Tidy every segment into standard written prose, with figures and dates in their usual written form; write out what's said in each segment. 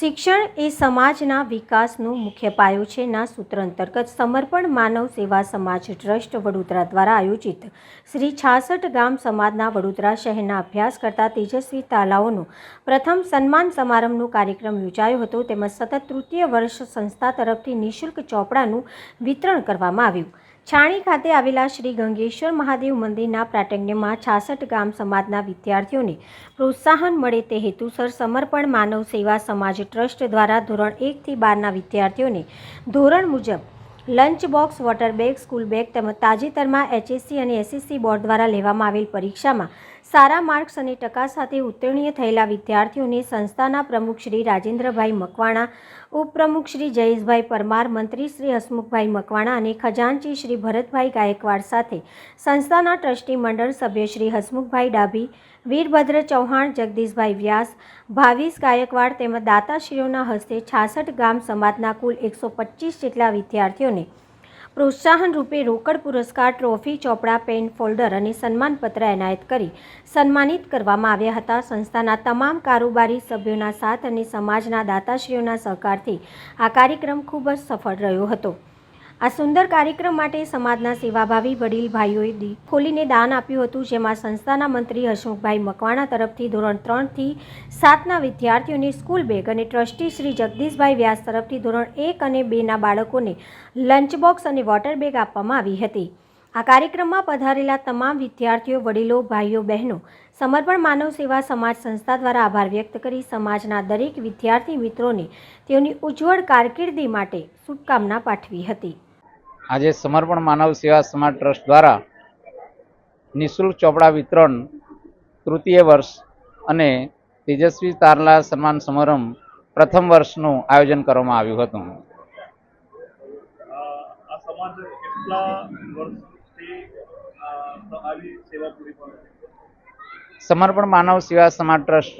શિક્ષણ એ સમાજના વિકાસનો મુખ્ય પાયો છે ના સૂત્ર અંતર્ગત સમર્પણ માનવ સેવા સમાજ ટ્રસ્ટ વડોદરા દ્વારા આયોજિત શ્રી 66 ગામ સમાજના વડોદરા શહેરના અભ્યાસ કરતા તેજસ્વી તાલાઓનો પ્રથમ સન્માન સમારંભનો કાર્યક્રમ યોજાયો હતો. તેમજ સતત તૃતીય વર્ષ સંસ્થા તરફથી નિઃશુલ્ક ચોપડાનું વિતરણ કરવામાં આવ્યું. છાણી ખાતે આવેલા શ્રી ગંગેશ્વર મહાદેવ મંદિરના પ્રાંગણમાં 66 ગામ સમાજના વિદ્યાર્થીઓને પ્રોત્સાહન મળે તે હેતુસર સમર્પણ માનવ સેવા સમાજ ટ્રસ્ટ દ્વારા ધોરણ 1 થી 12ના વિદ્યાર્થીઓને ધોરણ મુજબ lunch box, water bag, school bag તેમજ તાજેતરમાં HSC અને SSC બોર્ડ દ્વારા લેવામાં આવેલ પરીક્ષામાં સારા માર્ક્સ અને ટકા સાથે ઉત્તીર્ણ થયેલા વિદ્યાર્થીઓને સંસ્થાના પ્રમુખ શ્રી રાજેન્દ્રભાઈ મકવાણા, ઉપપ્રમુખ શ્રી જયેશભાઈ પરમાર, મંત્રી શ્રી હસમુખભાઈ મકવાણા અને ખજાનચી શ્રી ભરતભાઈ ગાયકવાડ સાથે સંસ્થાના ટ્રસ્ટી મંડળ સભ્ય શ્રી હસમુખભાઈ ડાભી, વીરભદ્ર ચૌહાણ, જગદીશભાઈ વ્યાસ, ભાવિશ ગાયકવાડ તેમજ દાતાશ્રીઓના હસ્તે 66 ગામ સમાજના કુલ 125 જેટલા વિદ્યાર્થીઓને પ્રોત્સાહન રૂપે રોકડ પુરસ્કાર, ટ્રોફી, ચોપડા, પેન, ફોલ્ડર અને સન્માનપત્ર એનાયત કરી સન્માનિત કરવામાં આવ્યા હતા. સંસ્થાના તમામ કારોબારી સભ્યોના સાથ અને સમાજના દાતાશ્રીઓના સહકારથી આ કાર્યક્રમ ખૂબ જ સફળ રહ્યો હતો. આ સુંદર કાર્યક્રમ માટે સમાજના સેવાભાવી વડીલ ભાઈઓએ દિલ ખોલીને દાન આપ્યું હતું, જેમાં સંસ્થાના મંત્રી હસમુખભાઈ મકવાણા તરફથી ધોરણ 3 થી 7ના વિદ્યાર્થીઓને સ્કૂલ બેગ અને ટ્રસ્ટી શ્રી જગદીશભાઈ વ્યાસ તરફથી ધોરણ 1 અને 2ના બાળકોને લંચ બોક્સ અને વોટર બેગ આપવામાં આવી હતી. આ કાર્યક્રમમાં પધારેલા તમામ વિદ્યાર્થીઓ, વડીલો, ભાઈઓ, બહેનો સમર્પણ માનવ સેવા સમાજ સંસ્થા દ્વારા આભાર વ્યક્ત કરી સમાજના દરેક વિદ્યાર્થી મિત્રોને તેઓની ઉજ્જવળ કારકિર્દી માટે શુભકામના પાઠવી હતી. આજે સમર્પણ માનવ સેવા સમાજ ટ્રસ્ટ દ્વારા નિઃશુલ્ક ચોપડા વિતરણ, તૃતીય વર્ષ અને તેજસ્વી તારલા સન્માન સમારંભ પ્રથમ વર્ષનું આયોજન કરવામાં આવ્યું હતું. આ સમાજ કેટલા વર્ષથી આવી સેવા પૂરી પાડે છે? સમર્પણ માનવ સેવા સમાજ ટ્રસ્ટ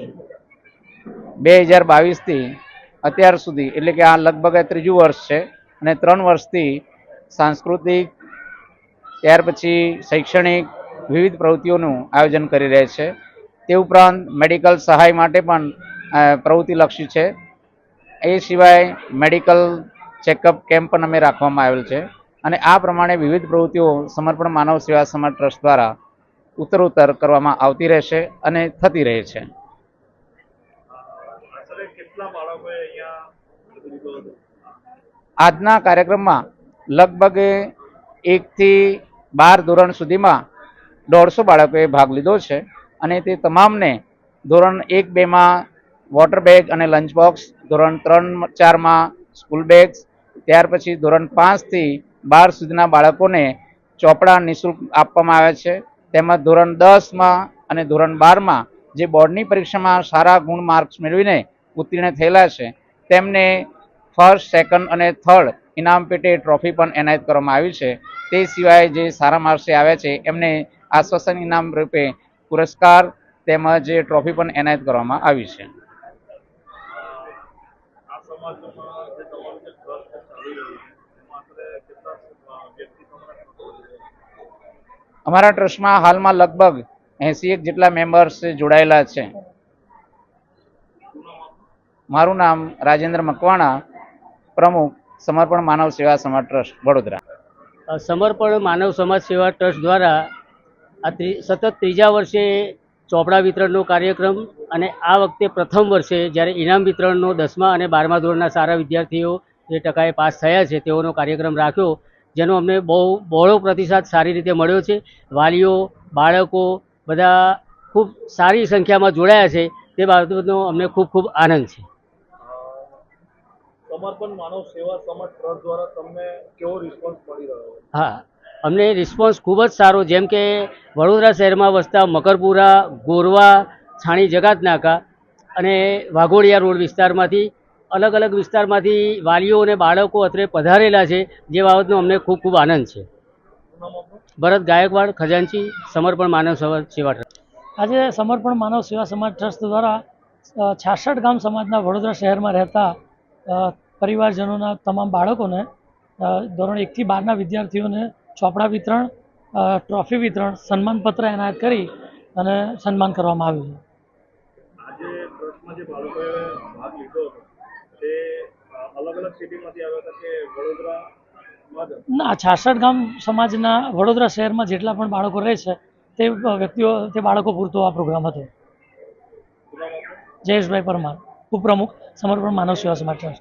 2022 થી અત્યાર સુધી, એટલે કે આ લગભગ ત્રીજું વર્ષ છે અને 3 વર્ષથી સાંસ્કૃતિક, ત્યાર પછી શૈક્ષણિક વિવિધ પ્રવૃત્તિઓનું આયોજન કરી રહે છે. તે ઉપરાંત મેડિકલ સહાય માટે પણ પ્રવૃત્તિલક્ષી છે. એ સિવાય મેડિકલ ચેકઅપ કેમ્પ પણ અમે રાખવામાં આવેલ છે અને આ પ્રમાણે વિવિધ પ્રવૃત્તિઓ સમર્પણ માનવ સેવા સમાજ ટ્રસ્ટ દ્વારા ઉત્તરોત્તર કરવામાં આવતી રહેશે અને થતી રહે છે. કેટલા બાળકોએ અહીંયા આજના કાર્યક્રમમાં લગભગ 1 થી 12 ધોરણ સુધીમાં 150 બાળકોએ ભાગ લીધો છે અને તે તમામને ધોરણ 1, 2માં વોટર બેગ અને લંચ બોક્સ, ધોરણ 3, 4માં સ્કૂલ બેગ્સ, ત્યાર પછી ધોરણ 5 થી 12 સુધીના બાળકોને ચોપડા નિઃશુલ્ક આપવામાં આવે છે. તેમજ ધોરણ 10માં અને ધોરણ 12માં જે બોર્ડની પરીક્ષામાં સારા ગુણ માર્ક્સ મેળવીને ઉત્તીર્ણ થયેલા છે તેમને ફર્સ્ટ, સેકન્ડ અને થર્ડ ઇનામ પેટે ટ્રોફી પણ એનાયત કરવામાં આવી છે. તે સિવાય જે સારા માર્ક્સે આવ્યા છે એમને આશ્વાસન ઇનામ રૂપે પુરસ્કાર તેમજ ટ્રોફી પણ એનાયત કરવામાં આવી છે. આ સમાજમાં જે તમારું જે ટ્રસ્ટ ચાલી રહ્યું છે એમાં આશરે કેટલા વ્યક્તિ અમારા ટ્રસ્ટમાં હાલમાં લગભગ 81 જેટલા મેમ્બર્સ જોડાયેલા છે. મારું નામ રાજેન્દ્ર મકવાણા, પ્રમુખ સમર્પણ માનવ સેવા સમાજ ટ્રસ્ટ વડોદરા. સમર્પણ માનવ સમાજ સેવા ટ્રસ્ટ દ્વારા આ સતત ત્રીજા વર્ષે ચોપડા વિતરણનો કાર્યક્રમ અને આ વખતે પ્રથમ વર્ષે જ્યારે ઇનામ વિતરણનો 10મા અને 12મા ધોરણના સારા વિદ્યાર્થીઓ જે ટકાએ પાસ થયા છે તેઓનો કાર્યક્રમ રાખ્યો, જેનો અમને બહોળો પ્રતિસાદ સારી રીતે મળ્યો છે. વાલીઓ, બાળકો બધા ખૂબ સારી સંખ્યામાં જોડાયા છે. તે બાબતનો અમને ખૂબ ખૂબ આનંદ છે. સમર્પણ માનવ સેવા સમાજ ટ્રસ્ટ દ્વારા તમને કેવો રિસ્પોન્સ મળી રહ્યો? હા, અમને રિસ્પોન્સ ખૂબ જ સારો. જેમ કે વડોદરા શહેરમાં વસતા મકરપુરા, ગોરવા, છાણી જગાતનાકા અને વાઘોડિયા રોડ વિસ્તારમાંથી અલગ અલગ વિસ્તારમાંથી વાલીઓ અને બાળકો અત્રે પધારેલા છે, જે બાબતનો અમને ખૂબ ખૂબ આનંદ છે. ભરત ગાયકવાડ, ખજાનચી, સમર્પણ માનવ સેવા ટ્રસ્ટ. આજે સમર્પણ માનવ સેવા સમાજ ટ્રસ્ટ દ્વારા 66 ગામ સમાજના વડોદરા શહેરમાં રહેતા પરિવારજનોના તમામ બાળકોને ધોરણ 1 થી 12ના વિદ્યાર્થીઓને ચોપડા વિતરણ, ટ્રોફી વિતરણ, સન્માનપત્ર એનાયત કરી અને સન્માન કરવામાં આવ્યું છે. આજે ટ્રસ્ટમાં જે બાળકોએ ભાગ લીધો હતો તે અલગ અલગ સિટીમાંથી આવ્યા હતા કે વડોદરામાં જ? ના, 66 ગામ સમાજના વડોદરા શહેરમાં જેટલા પણ બાળકો રહે છે તે વ્યક્તિઓ તે બાળકો પૂરતો આ પ્રોગ્રામ હતો. પૂરા જયેશભાઈ પરમાર, ઉપપ્રમુખ, સમર્પણ માનવ સેવા સમાજ ટ્રસ્ટ.